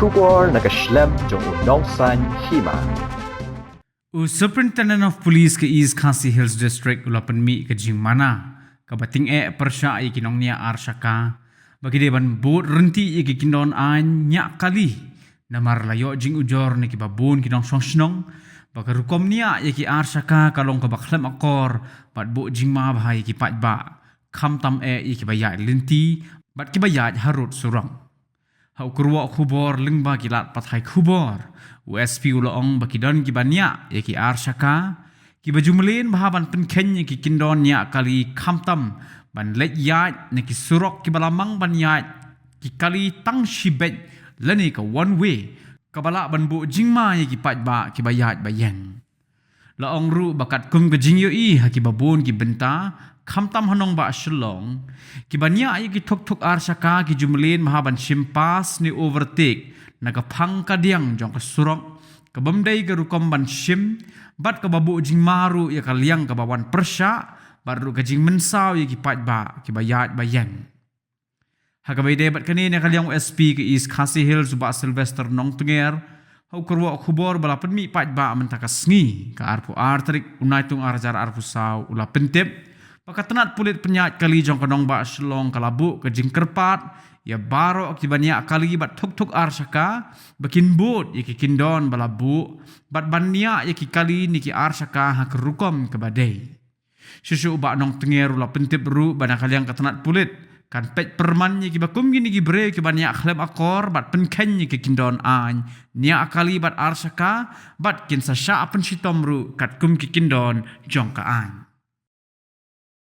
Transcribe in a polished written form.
kubor nakaslem jong unongsan hima. Superintendent of Police ke East Khasi Hills District ulapan mi ke Jingmana kabating persya ay kinong niya arsyaka bagi deban bot renti ay kikindon an nyak kali na marlayo jing ujor ni kibabun kinong songsnong baka rukom niya ay ki arsyaka kalong kabaklem akor bat bot jingma bahay kipat ba kam tam ay kibayat linti bat kibayat harut surang hau kurwa kubor lingba kilat pathay kubor USP uloong bakidon kibanya yaki arsyaka kibajumlin bahaban penken yaki kindon nya kali kamtam ban let yat neki surok kibalamang ban yat ki kali tang shibet lani ka one way kabala ban bu jingma yaki patba kibayat bayen laong ru bakat kung bejing yoi hakibabun kibenta kamtam hanong ba shlong kibanya yaki tok tok arsyaka kijumlin bahaban shimpas ni overtake nagapang kadiang jong kasurok kabamday garukom ban shim bat kababu jing maru ya kaliang kabawan persya baru kajing mensaw ya kipat ba kibayat bayan hakabay debat kanina kaliang USP ke East Khasi Hills ba Sylvester Nong Tunger hau kurwa kubor balapan mi pat ba mentakas ngi ka arpu artrik unai tung arjar arpu saw ula pentip pakatenat pulit penyat kali jong kanong ba shlong kalabu kajing kerpat ya baro akibanya kali bat tuk arsyaka bakin bot yaki kindon balabu bat bania yaki kali niki arsyaka hak rukom kebadai susu ba nong tenger ula pentip ru bana kaliang katenat pulit kan pet perman yaki bakum gini gibre kibanya akhlem akor bat penken yaki kindon an nia akali bat arsyaka bat kinsa sya apen sitom ru kat kum ki kindon jong kaan